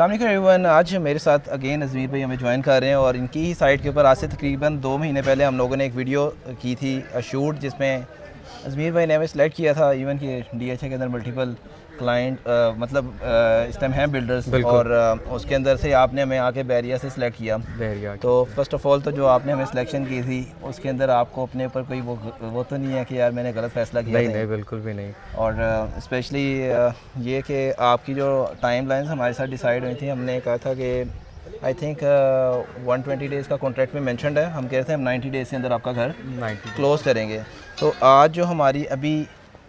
अस्सलाम वालेकुम एवरीवन। आज मेरे साथ अगेन अज़मीर भाई हमें ज्वाइन कर रहे हैं और इनकी ही साइट के ऊपर आज से तकरीबन 2 महीने पहले हम लोगों ने एक वीडियो की थी शूट, जिसमें अज़मीर भाई ने हमें सेलेक्ट किया था इवन कि DHA के अंदर मल्टीपल क्लाइंट मतलब इस टाइम हैं बिल्डर्स, और उसके अंदर से आपने हमें आके बैरिया से सिलेक्ट किया। तो फर्स्ट ऑफ़ ऑल तो जो आपने हमें सिलेक्शन की थी उसके अंदर आपको अपने ऊपर कोई वो तो नहीं है कि यार मैंने गलत फ़ैसला किया? नहीं, बिल्कुल भी नहीं। और स्पेशली ये कि आपकी जो टाइम लाइन्स हमारे साथ डिसाइड हुई थी, हमने कहा था कि आई थिंक 120 डेज़ का कॉन्ट्रैक्ट में मेंशन्ड है, हम कह रहे थे हम 90 डेज़ के अंदर आपका घर क्लोज़ करेंगे। तो आज जो हमारी अभी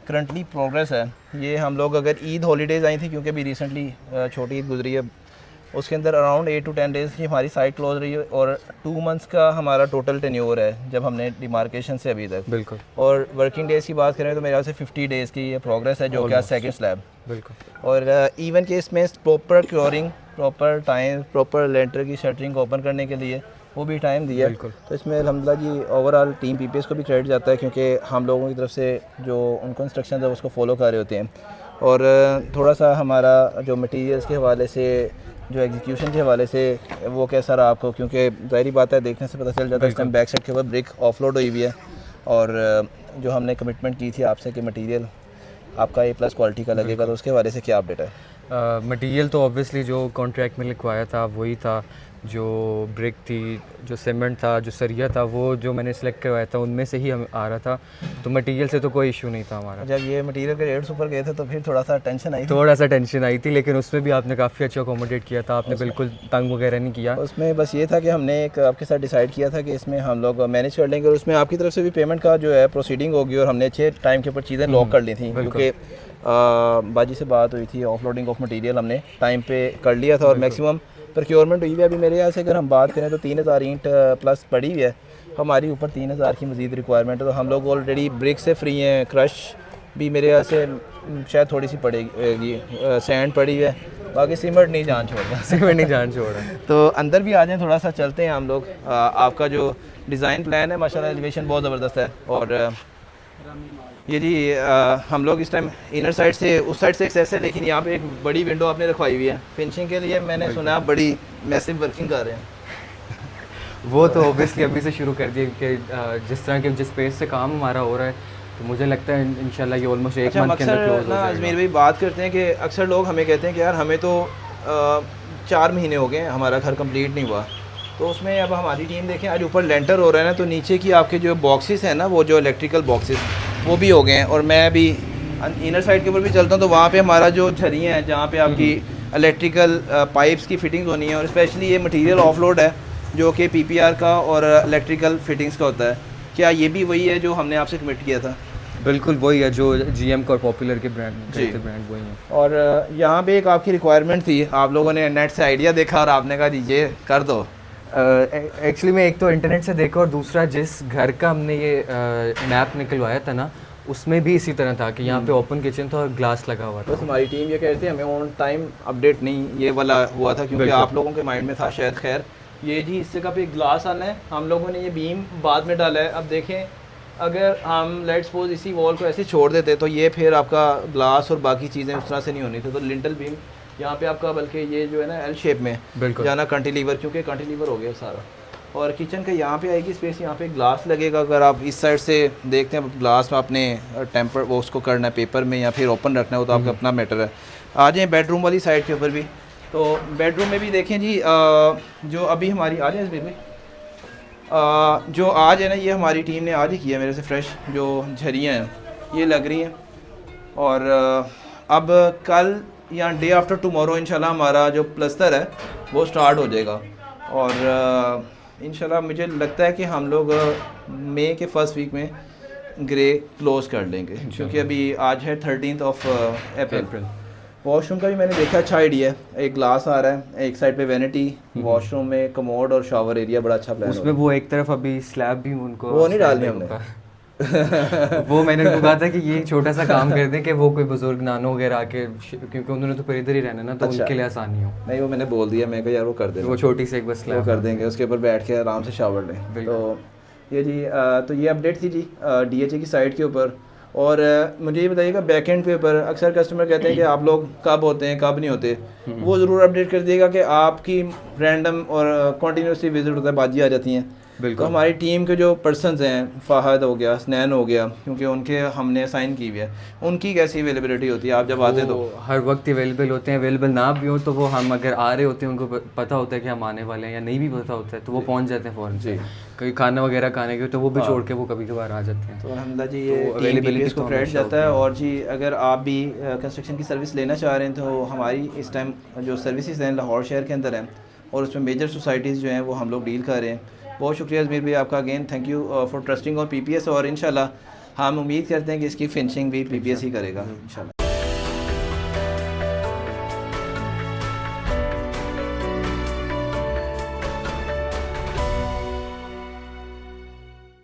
करंटली प्रोग्रेस है, ये हम लोग अगर ईद हॉलीडेज़ आई थी क्योंकि अभी रिसेंटली छोटी ईद गुजरी है, उसके अंदर अराउंड 8 to 10 डेज़ की हमारी साइट क्लोज रही है और 2 मंथ्स का हमारा टोटल टेन्योर है जब हमने डिमार्केशन से अभी तक। बिल्कुल। और वर्किंग डेज़ की बात करें तो मेरे ख्याल से 50 डेज़ की ये प्रोग्रेस है, जो कि सेकंड स्लैब। बिल्कुल। और इवन कि इसमें proper curing, proper time, proper lintel की शटरिंग ओपन करने के लिए वो भी टाइम दिया। तो इसमें अल्हम्दुलिल्लाह जी ओवरऑल टीम PPS को भी क्रेडिट जाता है, क्योंकि हम लोगों की तरफ से जो उनको इंस्ट्रक्शन है उसको फॉलो कर रहे होते हैं। और थोड़ा सा हमारा जो मटेरियल्स के हवाले से, जो एग्जीक्यूशन के हवाले से वो कैसा रहा आपको, क्योंकि ज़ाहिर बात है देखने से पता चल जाता है इस टाइम बैक साइड के ऊपर ब्रिक ऑफलोड हुई हुई है, और जो हमने कमिटमेंट की थी आपसे कि मटेरियल आपका A+ क्वालिटी का लगेगा, तो उसके हवाले से क्या अपडेट है? मटेरियल तो ऑब्वियसली जो कॉन्ट्रैक्ट में लिखवाया था वही था, जो ब्रिक थी, जो सीमेंट था, जो सरिया था, वो जो मैंने सेलेक्ट करवाया था उनमें से ही हम आ रहा था, तो मटेरियल से तो कोई इशू नहीं था हमारा। जब ये मटेरियल के रेट्स ऊपर गए थे तो फिर थोड़ा सा टेंशन आई थी, लेकिन उसमें भी आपने काफ़ी अच्छा अकोमोडेट किया था, आपने बिल्कुल तंग वगैरह नहीं किया। उसमें बस ये था कि हमने एक आपके साथ डिसाइड किया था कि इसमें हम लोग मैनेज कर लेंगे, और उसमें आपकी तरफ से भी पेमेंट का जो है प्रोसीडिंग होगी, और हमने अच्छे टाइम के ऊपर चीज़ें लॉक कर ली थी, क्योंकि बाजी से बात हुई थी, ऑफलोडिंग ऑफ मटेरियल हमने टाइम पे कर लिया था और मैक्सिमम प्रोक्योरमेंट हुई है। अभी मेरे यहाँ से अगर हम बात करें तो 3000 ईंट प्लस पड़ी हुई है, हमारी ऊपर 3000 की मज़ीद रिक्वायरमेंट है, तो हम लोग ऑलरेडी ब्रिक से फ्री हैं। क्रश भी मेरे यहाँ से शायद थोड़ी सी पड़ेगी, सैंड पड़ी हुई है, बाकी सीमेंट नहीं जान छोड़ रहा तो अंदर भी आ जाएँ, थोड़ा सा चलते हैं हम लोग। आपका जो डिज़ाइन प्लान है माशाल्लाह एलिवेशन बहुत ज़बरदस्त है, और ये जी हम लोग इस टाइम इनर साइड से उस साइड से एक्सेस है, लेकिन यहाँ पे एक बड़ी विंडो आपने रखवाई हुई है फिनिशिंग के लिए। मैंने सुना आप बड़ी मैसिव वर्किंग कर रहे हैं। वो तो ऑब्वियसली अभी से शुरू कर दिया कि जिस तरह के जिस पेस से काम हमारा हो रहा है, तो मुझे लगता है इंशाल्लाह ये ऑलमोस्ट एक मंथ के अंदर क्लोज हो जाएगा। अजमेर भाई बात करते हैं कि अक्सर लोग हमें कहते हैं कि यार हमें तो 4 महीने हो गए हमारा घर कंप्लीट नहीं हुआ, तो उसमें अब हमारी टीम देखें आज ऊपर लेंटर हो रहा है ना, तो नीचे की आपके जो बॉक्सेस हैं ना, वो जो इलेक्ट्रिकल बॉक्सेस वो भी हो गए हैं। और मैं अभी इनर साइड के ऊपर भी चलता हूँ तो वहाँ पे हमारा जो झरियाँ हैं जहाँ पे आपकी इलेक्ट्रिकल पाइप्स की फिटिंग्स होनी है, और स्पेशली ये मटेरियल ऑफलोड है जो कि PPR का और इलेक्ट्रिकल फिटिंग्स का होता है। क्या ये भी वही है जो हमने आपसे कमिट किया था? बिल्कुल वही है जो GM और पॉपुलर के ब्रांड वही हैं। और यहाँ पे एक आपकी रिक्वायरमेंट थी, आप लोगों ने नेट से आइडिया देखा और आपने कहा जी ये कर दो। एक्चुअली मैं एक तो इंटरनेट से देखा, और दूसरा जिस घर का हमने ये मैप निकलवाया था ना, उसमें भी इसी तरह था कि यहाँ पे ओपन किचन था और ग्लास लगा हुआ था। बस हमारी टीम ये कह रही थी हमें ऑन टाइम अपडेट नहीं ये वाला हुआ था, क्योंकि आप लोगों के माइंड में था शायद। खैर ये जी इससे का पे ग्लास आना है, हम लोगों ने ये बीम बाद में डाला है। अब देखें अगर हम लेट्स सपोज इसी वॉल को ऐसे छोड़ देते तो ये फिर आपका ग्लास और बाकी चीज़ें उस तरह से नहीं होनी थी, तो लिंटल बीम यहाँ पे आपका बल्कि ये जो है ना L शेप में जाना, कंटिलीवर, क्योंकि कंटिलीवर हो गया सारा। और किचन का यहाँ पे आएगी स्पेस, यहाँ पे ग्लास लगेगा। अगर आप इस साइड से देखते हैं ग्लास में आपने टेम्पर वो उसको करना है पेपर में या फिर ओपन रखना है, वो तो आपका अपना मैटर है। आ जाएँ बेडरूम वाली साइड के ऊपर भी, तो बेडरूम में भी देखें जी जो अभी हमारी आ जाए इस में जो आज है ना, ये हमारी टीम ने आज ही किया मेरे से फ्रेश, जो झरियाँ हैं ये लग रही हैं। और अब कल या डे आफ्टर टुमारो इंशाल्लाह हमारा जो प्लस्तर है वो स्टार्ट हो जाएगा, और इंशाल्लाह मुझे लगता है कि हम लोग मई के फर्स्ट वीक में ग्रे क्लोज कर लेंगे, क्योंकि अभी आज है 13 अप्रैल। वॉशरूम का भी मैंने देखा अच्छा आइडिया है, एक ग्लास आ रहा है, एक साइड पे वैनिटी, वॉशरूम में कमोड और शावर एरिया, बड़ा अच्छा प्लान उसमें। वो एक तरफ अभी स्लैब भी उनको वो नहीं डालनी हमने वो मैंने उनको कहा था कि ये छोटा सा काम कर दें कि वो कोई बुजुर्ग नानो वगैरह आके, क्योंकि उन्होंने तो फिर इधर ही रहना ना, तो उनके लिए आसानी हो। नहीं वो मैंने बोल दिया, मैं कहा यार वो कर देंगे, वो छोटी सी एक बस वो कर देंगे, उसके ऊपर बैठ के आराम से शावर लें। तो ये जी तो ये अपडेट थी जी DHA की साइट के ऊपर। और मुझे ये बताइएगा बैक एंड पे पर अक्सर कस्टमर कहते हैं कि आप लोग कब होते हैं कब नहीं होते, वो ज़रूर अपडेट कर दिएगा कि आपकी रैंडम और कंटिन्यूसली विजिट होता है, बाजी आ जाती हैं। तो हमारी टीम के जो पर्सनस हैं, फ़हद हो गया, स्नैन हो गया, क्योंकि उनके हमने साइन की हुई है, उनकी कैसी अवेलेबिलिटी होती है आप जब आते हैं तो? हर वक्त अवेलेबल होते हैं, अवेलेबल ना भी हो तो वो हम अगर आ रहे होते हैं उनको पता होता है कि हम आने वाले हैं, या नहीं भी पता होता है तो वो पहुंच जाते हैं फ़ौरन से। कहीं खाना वगैरह खाने के तो वो भी छोड़ के वो कभी कभार आ जाते हैं। तो अल्हम्दुलिल्लाह जी ये टीम पीपीएस को क्रेडिट जाता है। और जी अगर आप भी कंस्ट्रक्शन की सर्विस लेना चाह रहे हैं तो हमारी इस टाइम जो सर्विसेज हैं लाहौर शहर के अंदर हैं, और उसमें मेजर सोसाइटीज़ जो हैं वो हम लोग डील कर रहे हैं। बहुत शुक्रिया अजमीर भाई आपका, again thank you for trusting on PPS, और इंशाल्लाह हम उम्मीद करते हैं कि इसकी फिनिशिंग भी पीपीएस ही करेगा इंशाल्लाह।